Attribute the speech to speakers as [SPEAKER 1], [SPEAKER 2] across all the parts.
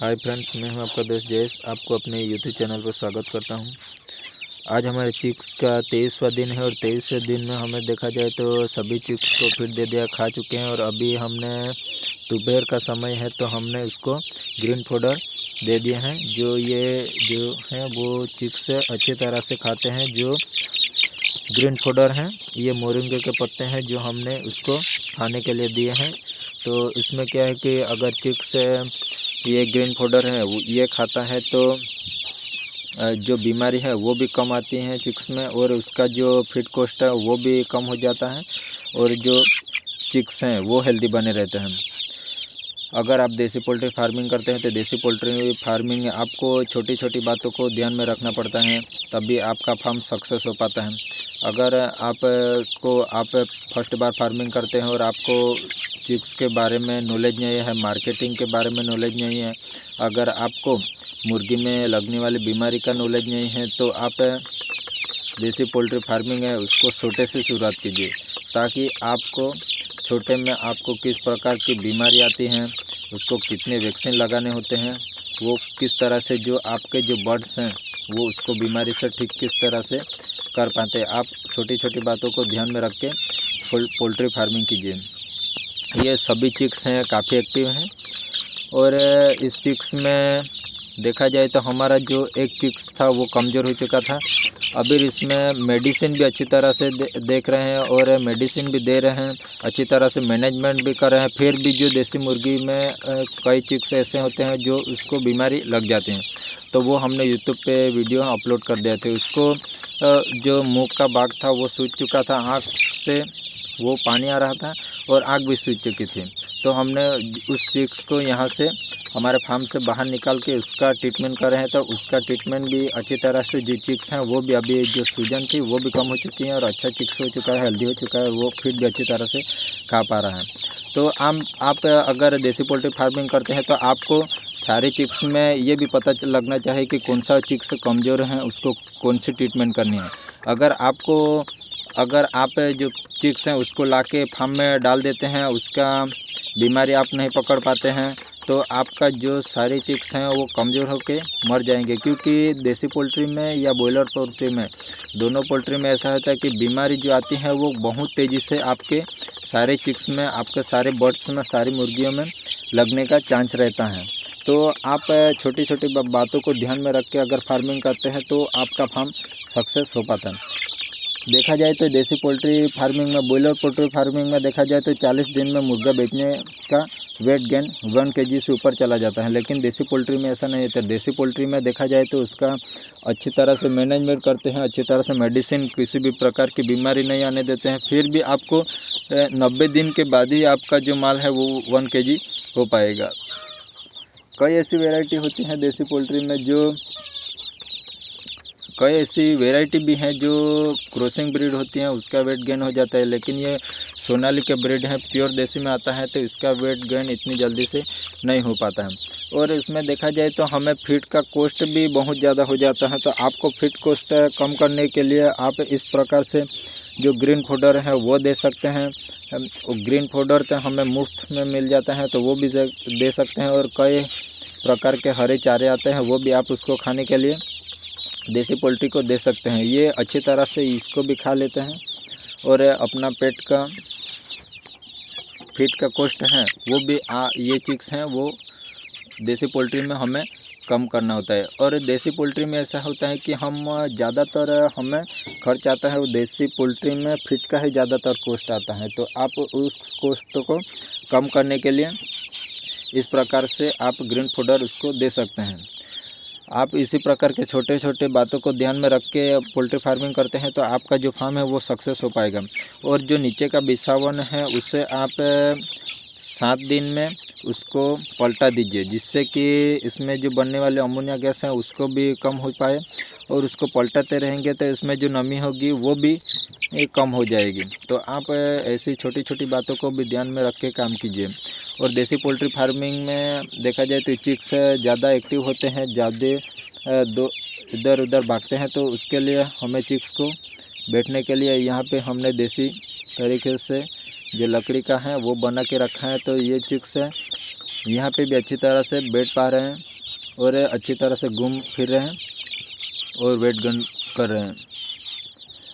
[SPEAKER 1] Hi friends, मैं हूं आपका दोस्त जयेश। आपको अपने यूट्यूब चैनल पर स्वागत करता हूं। आज हमारे चिक्स का 23वां दिन है और 23वें दिन में हमें देखा जाए तो सभी चिक्स को फीड दे दिया, खा चुके हैं। और अभी हमने दोपहर का समय है तो हमने उसको ग्रीन पाउडर दे दिए हैं। जो हैं वो चिक्स अच्छी तरह से खाते हैं। जो ग्रीन पाउडर हैं ये मोरिंगे के पत्ते हैं जो हमने उसको खाने के लिए दिए हैं। तो इसमें क्या है कि अगर चिक्स ये ग्रीन पाउडर है ये खाता है तो जो बीमारी है वो भी कम आती है चिक्स में, और उसका जो फीड कॉस्ट है वो भी कम हो जाता है, और जो चिक्स हैं वो हेल्दी बने रहते हैं। अगर आप देसी पोल्ट्री फार्मिंग करते हैं तो देसी पोल्ट्री फार्मिंग आपको छोटी छोटी बातों को ध्यान में रखना पड़ता है, तभी आपका फार्म सक्सेस हो पाता है। अगर आप फर्स्ट बार फार्मिंग करते हैं और आपको चिक्स के बारे में नॉलेज नहीं है, मार्केटिंग के बारे में नॉलेज नहीं है, अगर आपको मुर्गी में लगने वाली बीमारी का नॉलेज नहीं है, तो आप देसी पोल्ट्री फार्मिंग है उसको छोटे से शुरुआत कीजिए, ताकि आपको छोटे में आपको किस प्रकार की बीमारी आती हैं, उसको कितने वैक्सीन लगाने होते हैं, वो किस तरह से जो आपके जो बर्ड्स हैं वो उसको बीमारी से ठीक किस तरह से कर पाते हैं। आप छोटी छोटी बातों को ध्यान में रख के पोल्ट्री फार्मिंग कीजिए। ये सभी चिक्स हैं काफ़ी एक्टिव हैं, और इस चिक्स में देखा जाए तो हमारा जो एक चिक्स था वो कमज़ोर हो चुका था। अभी इसमें मेडिसिन भी अच्छी तरह से देख रहे हैं और मेडिसिन भी दे रहे हैं, अच्छी तरह से मैनेजमेंट भी कर रहे हैं। फिर भी जो देसी मुर्गी में कई चिक्स ऐसे होते हैं जो उसको बीमारी लग जाती हैं, तो वो हमने यूट्यूब पे वीडियो अपलोड कर दिए थे। उसको जो मुंह का भाग था वो सूज चुका था, आँख से वो पानी आ रहा था और आँख भी सूज चुकी थी। तो हमने उस चिक्स को यहाँ से हमारे फार्म से बाहर निकाल के उसका ट्रीटमेंट कर रहे हैं। तो उसका ट्रीटमेंट भी अच्छी तरह से जो चिक्स हैं वो भी अभी जो सूजन थी वो भी कम हो चुकी है और अच्छा चिक्स हो चुका है, हेल्दी हो चुका है, वो फीड भी अच्छी तरह से खा पा रहा है। तो आप अगर देसी पोल्ट्री फार्मिंग करते हैं तो आपको सारे चिक्स में ये भी पता लगना चाहिए कि कौन सा चिक्स कमज़ोर है, उसको कौन सी ट्रीटमेंट करनी है। अगर आप जो चिक्स हैं उसको लाके फार्म में डाल देते हैं, उसका बीमारी आप नहीं पकड़ पाते हैं, तो आपका जो सारे चिक्स हैं वो कमज़ोर होकर मर जाएंगे। क्योंकि देसी पोल्ट्री में या बॉयलर पोल्ट्री में, दोनों पोल्ट्री में ऐसा होता है कि बीमारी जो आती है वो बहुत तेज़ी से आपके सारे चिक्स में, आपके सारे बर्ड्स में, सारी मुर्गियों में लगने का चांस रहता है। तो आप छोटी छोटी बातों को ध्यान में रख के अगर फार्मिंग करते हैं तो आपका फार्म सक्सेस हो पाता है। देखा जाए तो देसी पोल्ट्री फार्मिंग में, बॉयलर पोल्ट्री फार्मिंग में देखा जाए तो 40 दिन में मुर्गा बेचने का वेट गेन 1 kg से ऊपर चला जाता है, लेकिन देसी पोल्ट्री में ऐसा नहीं होता। देसी पोल्ट्री में देखा जाए तो उसका अच्छी तरह से मैनेजमेंट करते हैं, अच्छी तरह से मेडिसिन, किसी भी प्रकार की बीमारी नहीं आने देते हैं। फिर भी आपको 90 दिन के बाद ही आपका जो माल है वो 1 kg हो पाएगा। कई ऐसी वैरायटी होती हैं देसी पोल्ट्री में, कई ऐसी वैरायटी भी हैं जो क्रॉसिंग ब्रीड होती हैं, उसका वेट गेन हो जाता है। लेकिन ये सोनाली के ब्रीड है, प्योर देसी में आता है, तो इसका वेट गेन इतनी जल्दी से नहीं हो पाता है। और इसमें देखा जाए तो हमें फीड का कॉस्ट भी बहुत ज़्यादा हो जाता है। तो आपको फीड कॉस्ट कम करने के लिए आप इस प्रकार से जो ग्रीन पाउडर है वो दे सकते हैं। ग्रीन पाउडर तो हमें मुफ्त में मिल जाता है तो वो भी दे सकते हैं, और कई प्रकार के हरे चारे आते हैं वो भी आप उसको खाने के लिए देसी पोल्ट्री को दे सकते हैं। ये अच्छी तरह से इसको भी खा लेते हैं, और अपना पेट का फीड का कॉस्ट है वो भी ये चिक्स हैं वो देसी पोल्ट्री में हमें कम करना होता है। और देसी पोल्ट्री में ऐसा होता है कि हम ज़्यादातर हमें खर्च आता है वो देसी पोल्ट्री में फीड का ही ज़्यादातर कॉस्ट आता है। तो आप उस कॉस्ट को कम करने के लिए इस प्रकार से आप ग्रीन पाउडर उसको दे सकते हैं। आप इसी प्रकार के छोटे छोटे बातों को ध्यान में रख के पोल्ट्री फार्मिंग करते हैं तो आपका जो फार्म है वो सक्सेस हो पाएगा। और जो नीचे का बिसावन है उससे आप 7 दिन में उसको पलटा दीजिए, जिससे कि इसमें जो बनने वाले अमोनिया गैस है उसको भी कम हो पाए, और उसको पलटाते रहेंगे तो इसमें जो नमी होगी वो भी कम हो जाएगी। तो आप ऐसी छोटी छोटी बातों को भी ध्यान में रख के काम कीजिए। और देसी पोल्ट्री फार्मिंग में देखा जाए तो चिक्स ज़्यादा एक्टिव होते हैं, ज़्यादा इधर उधर भागते हैं, तो उसके लिए हमें चिक्स को बैठने के लिए यहाँ पे हमने देसी तरीके से जो लकड़ी का है वो बना के रखा है। तो ये चिक्स यहाँ पे भी अच्छी तरह से बैठ पा रहे हैं। और अच्छी तरह से घूम फिर रहे हैं और वेट गेन कर रहे हैं।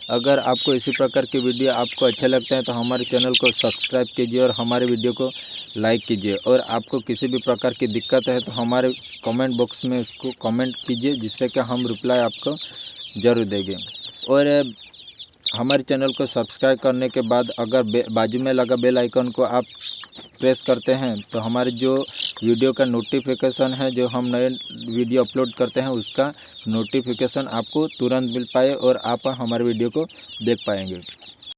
[SPEAKER 1] अगर आपको इसी प्रकार की वीडियो आपको अच्छे लगते हैं तो हमारे चैनल को सब्सक्राइब कीजिए और हमारे वीडियो को लाइक कीजिए। और आपको किसी भी प्रकार की दिक्कत है तो हमारे कमेंट बॉक्स में उसको कमेंट कीजिए, जिससे कि हम रिप्लाई आपको ज़रूर देंगे। और हमारे चैनल को सब्सक्राइब करने के बाद अगर बाजू में लगा बेल आइकन को आप प्रेस करते हैं तो हमारे जो वीडियो का नोटिफिकेशन है, जो हम नए वीडियो अपलोड करते हैं उसका नोटिफिकेशन आपको तुरंत मिल पाए और आप हमारे वीडियो को देख पाएंगे।